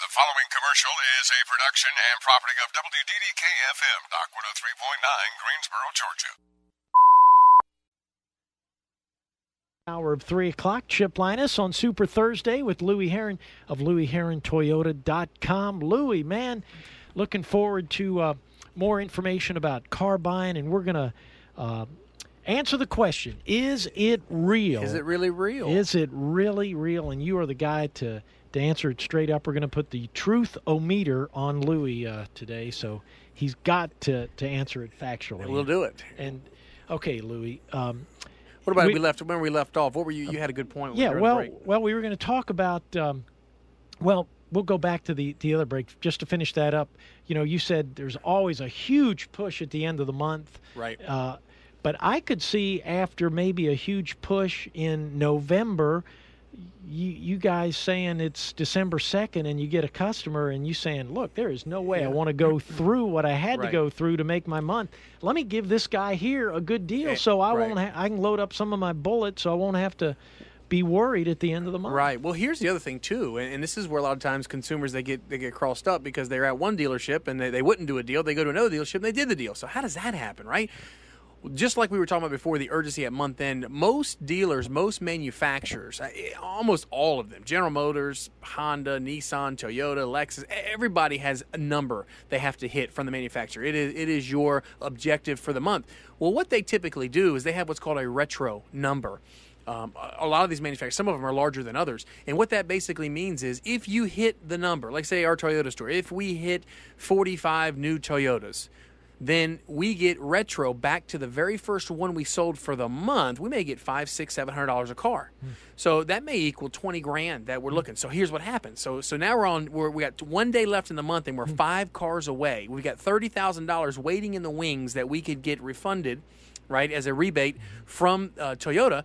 The following commercial is a production and property of WDDK-FM, Dock 103.9, Greensboro, Georgia. Hour of 3 o'clock, Chip Linus on Super Thursday with Louie Herron of LouieHerronToyota.com. Louie, man, looking forward to more information about car buying, and we're going to answer the question, is it real? Is it really real? Is it really real? And you are the guy to answer it straight up. We're going to put the truth-o-meter on Louie today, so he's got to answer it factually. We'll do it. And okay, Louie. What about when we left off? What were you had a good point. Yeah, well, we were going to talk about. We'll go back to the other break just to finish that up. You know, you said there's always a huge push at the end of the month, right? But I could see after maybe a huge push in November, you guys saying it's December 2nd and you get a customer and you saying, look, there is no way I want to go through what I had to go through to make my month. Let me give this guy here a good deal so I won't. I can load up some of my bullets so I won't have to be worried at the end of the month. Right. Well, here's the other thing too, and this is where a lot of times consumers they get crossed up because they're at one dealership and they wouldn't do a deal. They go to another dealership and they did the deal. So how does that happen, right? Just like we were talking about before, the urgency at month end, most dealers, most manufacturers, almost all of them, General Motors, Honda, Nissan, Toyota, Lexus, everybody has a number they have to hit from the manufacturer. It is your objective for the month. Well, what they typically do is they have what's called a retro number. A lot of these manufacturers, some of them are larger than others. And what that basically means is if you hit the number, like say our Toyota store, if we hit 45 new Toyotas, then we get retro back to the very first one we sold for the month. We may get $500, $600, $700 a car. So that may equal $20,000 that we're looking. So here's what happens. So now we got 1 day left in the month and we're 5 cars away. We've got $30,000 waiting in the wings that we could get refunded, right, as a rebate from Toyota.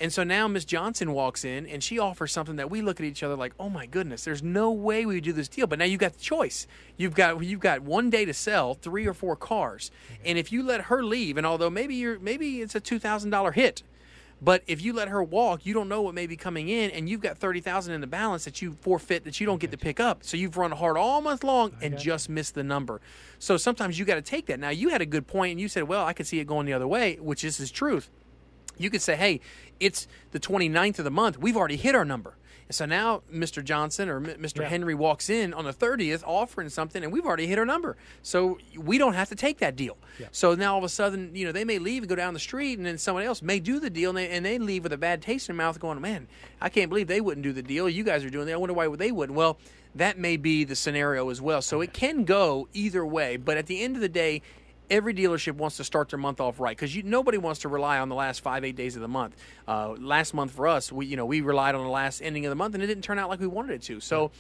And so now Miss Johnson walks in and she offers something that we look at each other like, oh my goodness, there's no way we would do this deal. But now you've got the choice. You've got 1 day to sell 3 or 4 cars. And if you let her leave, and although maybe it's a $2,000 hit, but if you let her walk, you don't know what may be coming in, and you've got $30,000 in the balance that you forfeit that you don't get to pick up. So you've run hard all month long and just missed the number. So sometimes you got to take that. Now you had a good point, and you said, well, I could see it going the other way, which is truth. You could say, hey, it's the 29th of the month. We've already hit our number. And so now Mr. Johnson or Mr. Henry walks in on the 30th offering something, and we've already hit our number. So we don't have to take that deal. Yeah. So now all of a sudden, they may leave and go down the street, and then someone else may do the deal, and they leave with a bad taste in their mouth going, man, I can't believe they wouldn't do the deal. You guys are doing that. I wonder why they wouldn't. Well, that may be the scenario as well. So it can go either way. But at the end of the day, every dealership wants to start their month off right because nobody wants to rely on the last 5-8 days of the month. Last month for us, we relied on the last ending of the month, and it didn't turn out like we wanted it to. So,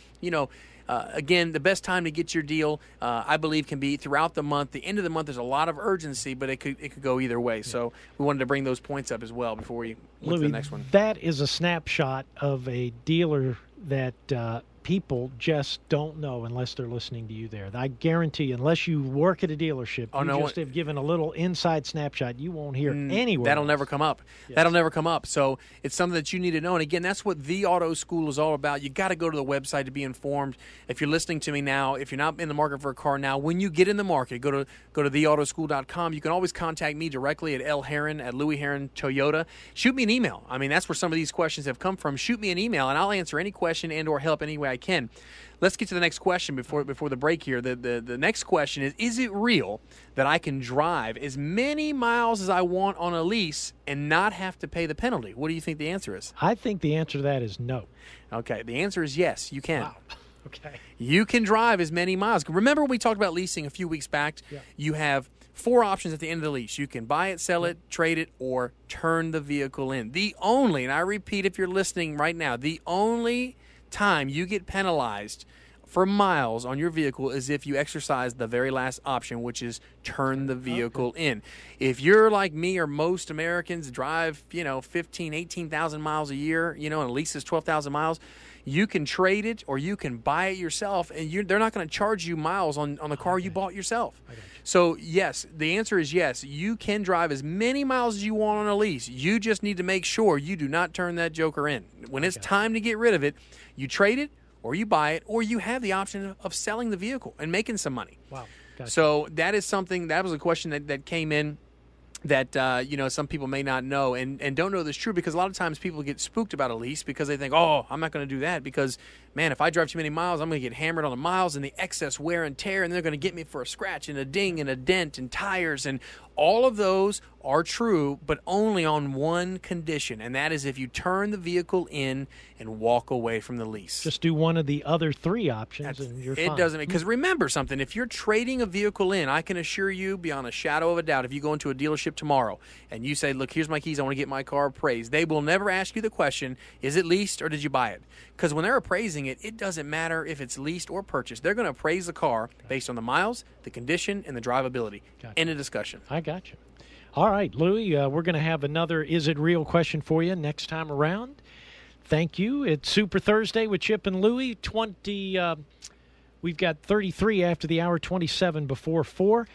again, the best time to get your deal, I believe, can be throughout the month. The end of the month, there's a lot of urgency, but it could go either way. So we wanted to bring those points up as well before we went to the next one. That is a snapshot of a dealer that people just don't know unless they're listening to you there. I guarantee, unless you work at a dealership, have given a little inside snapshot, you won't hear anywhere. That'll never come up. Yes. That'll never come up. So it's something that you need to know. And again, that's what The Auto School is all about. You got to go to the website to be informed. If you're listening to me now, if you're not in the market for a car now, when you get in the market, go to theautoschool.com. You can always contact me directly at Herron at Louie Herron Toyota. Shoot me an email. I mean, that's where some of these questions have come from. Shoot me an email, and I'll answer any question and or help any way I can. Let's get to the next question before the break here. The next question is it real that I can drive as many miles as I want on a lease and not have to pay the penalty? What do you think the answer is? I think the answer to that is no. Okay, the answer is yes, you can. Wow. Okay. You can drive as many miles. Remember we talked about leasing a few weeks back? Yeah. You have 4 options at the end of the lease. You can buy it, sell it, trade it, or turn the vehicle in. The only, and I repeat if you're listening right now, the only time you get penalized for miles on your vehicle is if you exercise the very last option, which is turn the vehicle in. If you're like me or most Americans drive, 15, 18,000 miles a year, and a lease is 12,000 miles, you can trade it or you can buy it yourself, and they're not going to charge you miles on the car you bought yourself. So, yes, the answer is yes. You can drive as many miles as you want on a lease. You just need to make sure you do not turn that joker in. When it's time to get rid of it, you trade it or you buy it, or you have the option of selling the vehicle and making some money. Wow. Gotcha. So that is something, that was a question that came in that, some people may not know and don't know this true, because a lot of times people get spooked about a lease because they think, oh, I'm not going to do that because, man, if I drive too many miles, I'm going to get hammered on the miles and the excess wear and tear, and they're going to get me for a scratch and a ding and a dent and tires. And all of those are true, but only on one condition, and that is if you turn the vehicle in and walk away from the lease. Just do one of the other three options and you're fine. It doesn't, because remember something, if you're trading a vehicle in, I can assure you beyond a shadow of a doubt, if you go into a dealership tomorrow and you say, look, here's my keys, I want to get my car appraised, they will never ask you the question, is it leased or did you buy it? Because when they're appraising it, it doesn't matter if it's leased or purchased. They're going to appraise the car based on the miles, the condition, and the drivability. End of discussion. I got you. All right, Louie, we're going to have another Is It Real question for you next time around. Thank you. It's Super Thursday with Chip and Louie. We've got 33 after the hour, 27 before 4.